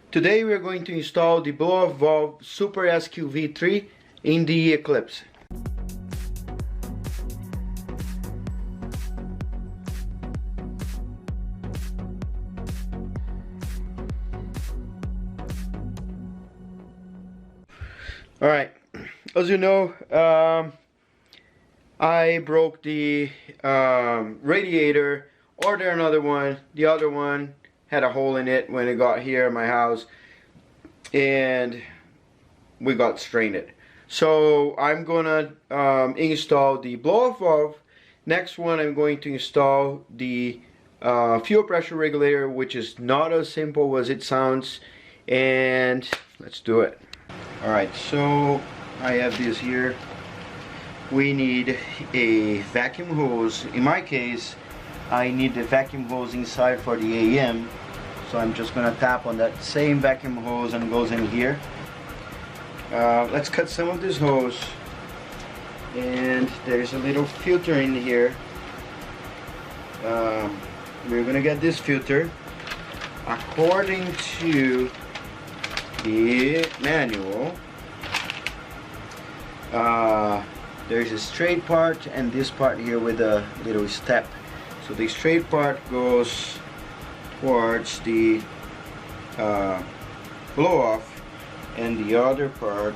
Today we are going to install the blow-off valve Super SQV3 in the Eclipse. Alright, as you know, I broke the radiator, ordered another one. The other one had a hole in it when it got here at my house, and we got strained. So I'm gonna install the blow-off valve. Next one, I'm going to install the fuel pressure regulator, which is not as simple as it sounds, and let's do it. Alright, so I have this here. We need a vacuum hose. In my case, I need the vacuum hose inside for the AM. So I'm just gonna tap on that same vacuum hose and it goes in here. Let's cut some of this hose. And there's a little filter in here. We're gonna get this filter according to the manual. There's a straight part and this part here with a little step. So the straight part goes towards the blow-off, and the other part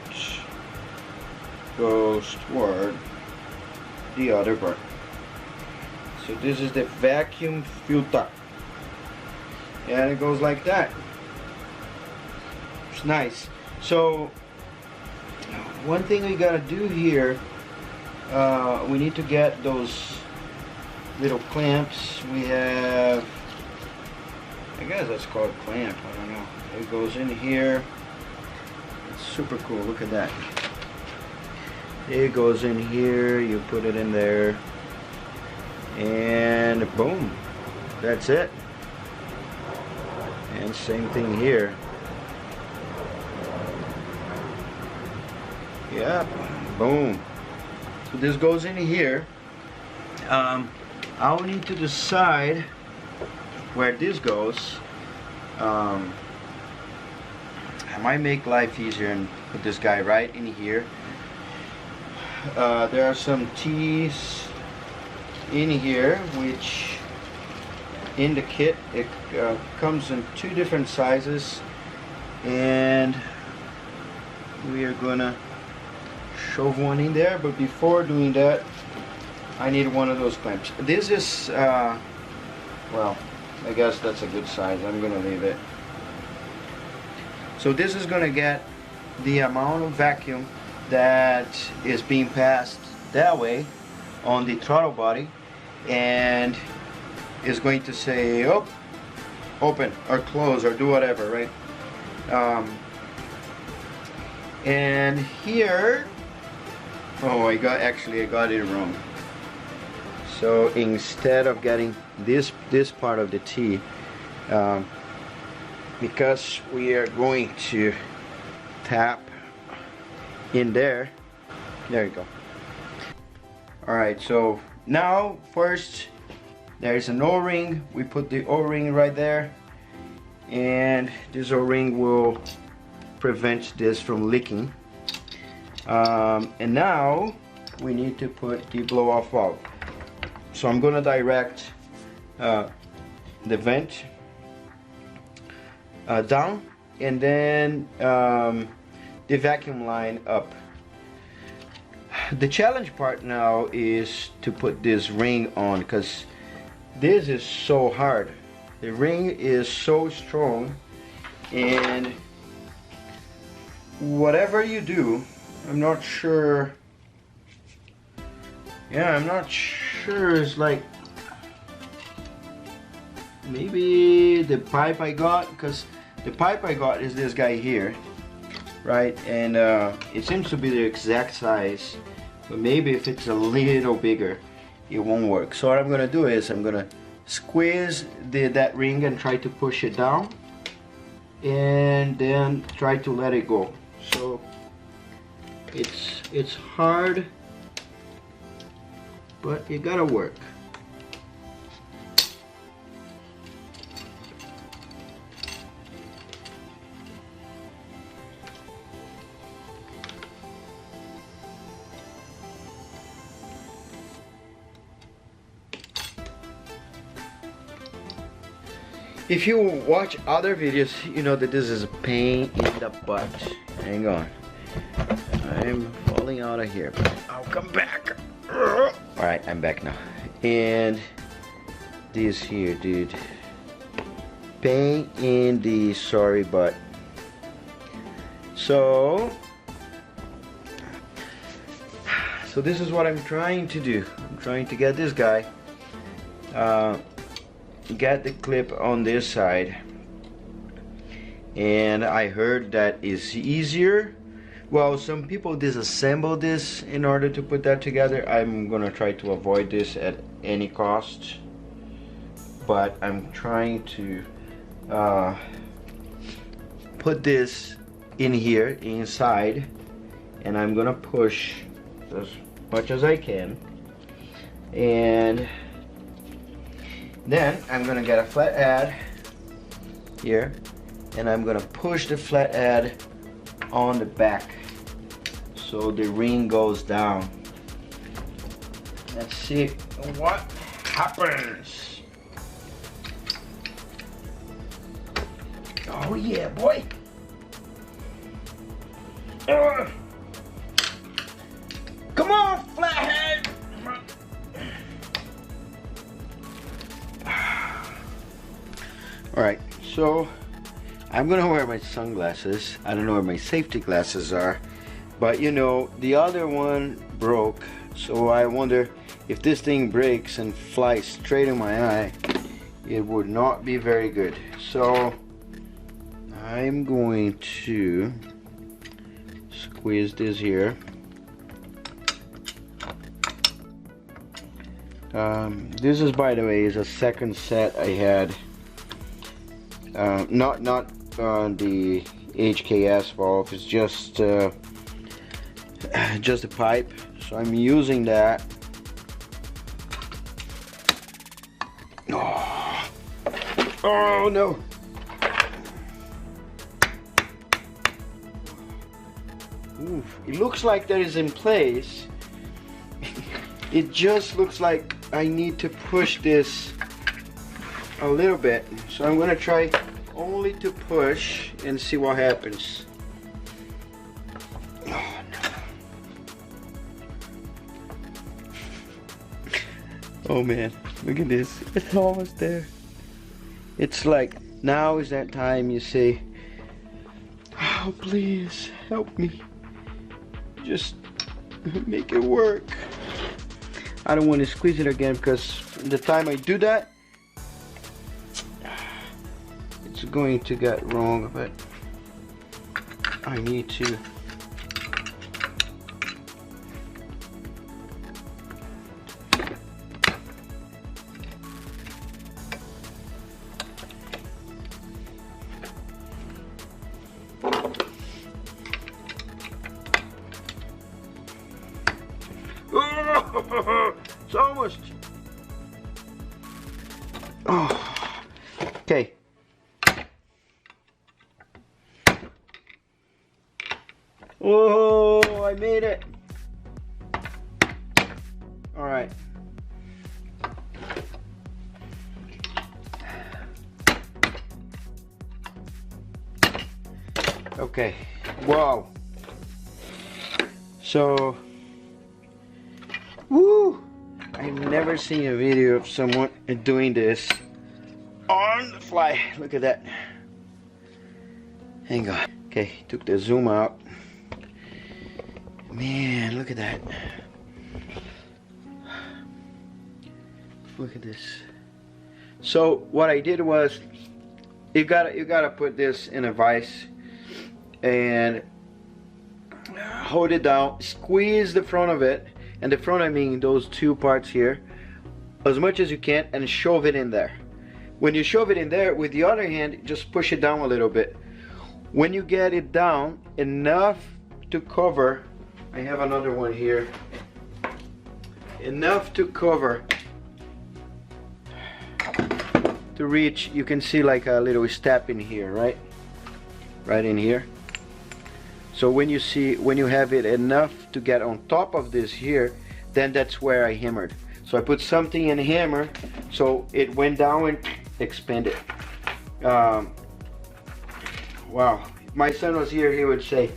goes toward the other part. So this is the vacuum filter, and it goes like that. It's nice. So one thing we gotta do here, we need to get those little clamps. We have, I guess that's called a clamp, I don't know. It goes in here. It's super cool, look at that. It goes in here, you put it in there, and boom, that's it. And same thing here. Yeah, boom. So this goes in here. I'll need to decide where this goes. I might make life easier and put this guy right in here. There are some T's in here, which in the kit it comes in 2 different sizes, and we are gonna shove one in there. But before doing that, I need one of those clamps. This is well, I guess that's a good size. I'm gonna leave it. So this is gonna get the amount of vacuum that is being passed that way on the throttle body, and is going to say, oh, open or close or do whatever, right? And here, oh, I got it wrong. So instead of getting this part of the T, because we are going to tap in there you go. Alright, so now first there's an O-ring. We put the O-ring right there, and this O-ring will prevent this from leaking. And now we need to put the blow-off valve. So I'm gonna direct the vent down, and then the vacuum line up. The challenge part now is to put this ring on, because this is so hard. The ring is so strong, and whatever you do, I'm not sure. Yeah, I'm not sure. It's like maybe the pipe I got, because the pipe I got is this guy here, right? And it seems to be the exact size, but maybe if it's a little bigger, it won't work. So what I'm gonna do is I'm gonna squeeze that ring and try to push it down, and then try to let it go. So it's hard, but it gotta work. If you watch other videos, you know that this is a pain in the butt. Hang on. I'm falling out of here, but I'll come back. Alright, I'm back now. And this here, dude. Pain in the sorry butt. So this is what I'm trying to do. I'm trying to get this guy, get the clip on this side, and I heard that is easier. Well, some people disassemble this in order to put that together. I'm gonna try to avoid this at any cost, but I'm trying to put this in here inside, and I'm gonna push as much as I can, and then I'm gonna get a flat ad here, and I'm gonna push the flat ad on the back so the ring goes down. Let's see what happens. Oh yeah, boy. Come on, flathead. Alright, so I'm gonna wear my sunglasses. I don't know where my safety glasses are, but you know, the other one broke, so I wonder if this thing breaks and flies straight in my eye, it would not be very good. So I'm going to squeeze this here. This is, by the way, is a second set I had. Not the HKS valve. It's just a pipe. So I'm using that. Oh no! Oof. It looks like that is in place. It just looks like I need to push this a little bit. So I'm gonna try only to push and see what happens. Oh no. Oh man, look at this. It's almost there. It's like, now is that time you say, oh please help me. Just make it work. I don't want to squeeze it again, because the time I do that, it's going to get wrong, but I need to. It's almost. Oh, okay. Oh, I made it. All right. Okay. Wow. So, woo! I've never seen a video of someone doing this on the fly. Look at that. Hang on. Okay, took the zoom out. Man, look at that. Look at this. So what I did was, you gotta put this in a vise and hold it down, squeeze the front of it, and the front I mean those two parts here, as much as you can, and shove it in there. When you shove it in there, with the other hand, just push it down a little bit. When you get it down enough to cover, I have another one here, enough to cover, to reach, you can see like a little step in here, right? Right in here. So when you have it enough to get on top of this here, then that's where I hammered. So I put something in hammer, so it went down and expanded. Wow, if my son was here, he would say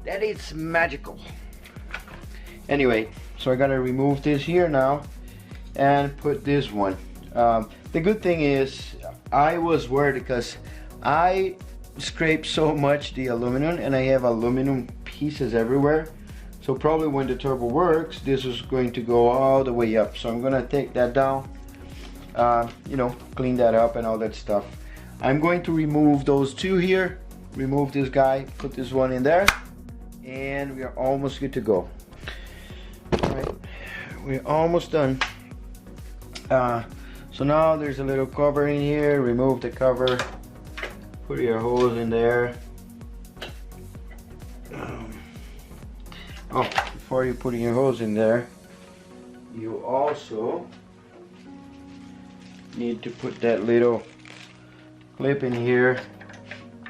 that it's magical. Anyway, so I gotta remove this here now and put this one. The good thing is I was worried because I scraped so much the aluminum and I have aluminum pieces everywhere. So probably when the turbo works, this is going to go all the way up. So I'm gonna take that down, you know, clean that up and all that stuff. I'm going to remove those two here, remove this guy, put this one in there, and we are almost good to go. All right, we're almost done. So now there's a little cover in here. Remove the cover, put your hose in there. Oh, before you put your hose in there, you also need to put that little clip in here.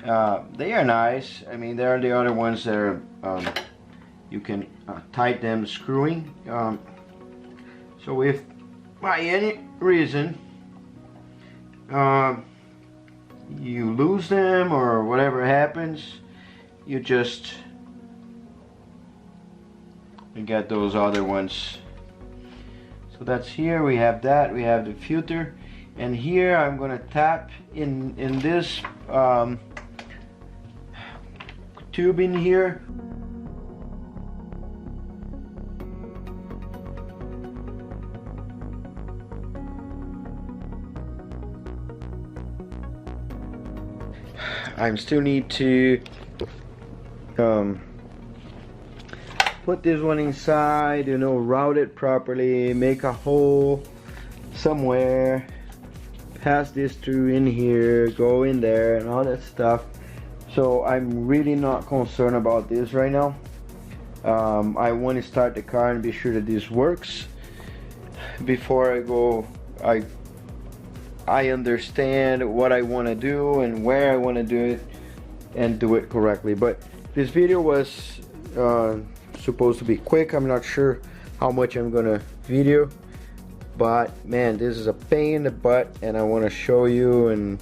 They are nice. I mean, they are the other ones that are you can tighten them screwing. So if by any reason you lose them or whatever happens, you just get those other ones. So that's here. We have that. We have the filter, and here I'm gonna tap in this tube in here. I still need to put this one inside, you know, route it properly, make a hole somewhere, pass this through in here, go in there and all that stuff. So I'm really not concerned about this right now. I want to start the car and be sure that this works before I go. I understand what I want to do and where I want to do it and do it correctly. But this video was supposed to be quick. I'm not sure how much I'm gonna video, but man, this is a pain in the butt and I want to show you. And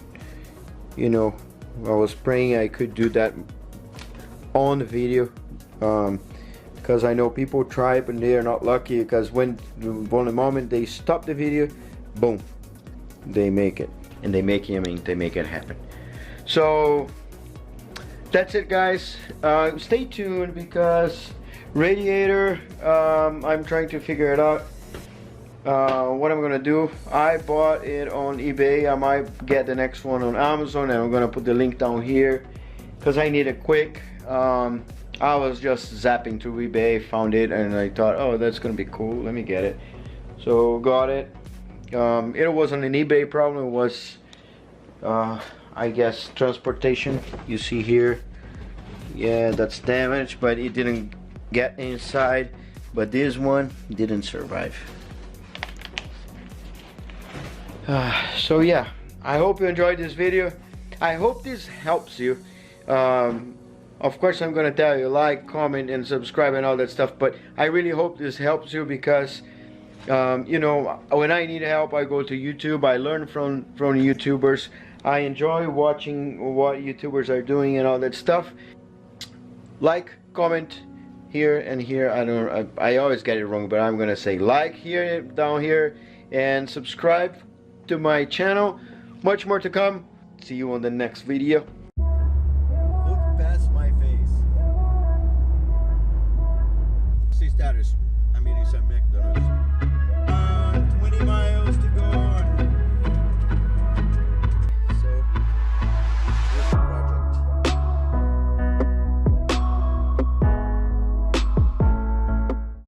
you know, I was praying I could do that on the video, because I know people try it and they are not lucky, because when the moment they stop the video, boom, they make it. And they make it happen. So that's it, guys. Stay tuned, because radiator, I'm trying to figure it out. What I'm gonna do, I bought it on eBay. I might get the next one on Amazon, and I'm gonna put the link down here because I need it quick. I was just zapping through eBay, found it, and I thought, oh, that's gonna be cool, let me get it. So got it. It wasn't an eBay problem, it was I guess transportation. You see here, yeah, that's damaged, but it didn't get inside. But this one didn't survive. So yeah, I hope you enjoyed this video. I hope this helps you. Of course, I'm gonna tell you, like, comment, and subscribe and all that stuff, but I really hope this helps you, because you know, when I need help, I go to YouTube. I learn from YouTubers. I enjoy watching what YouTubers are doing and all that stuff. Like, comment here and here. I always get it wrong, but I'm gonna say like here, down here, and subscribe to my channel. Much more to come. See you on the next video. Look past my face. Si status, amiris a McDonald's.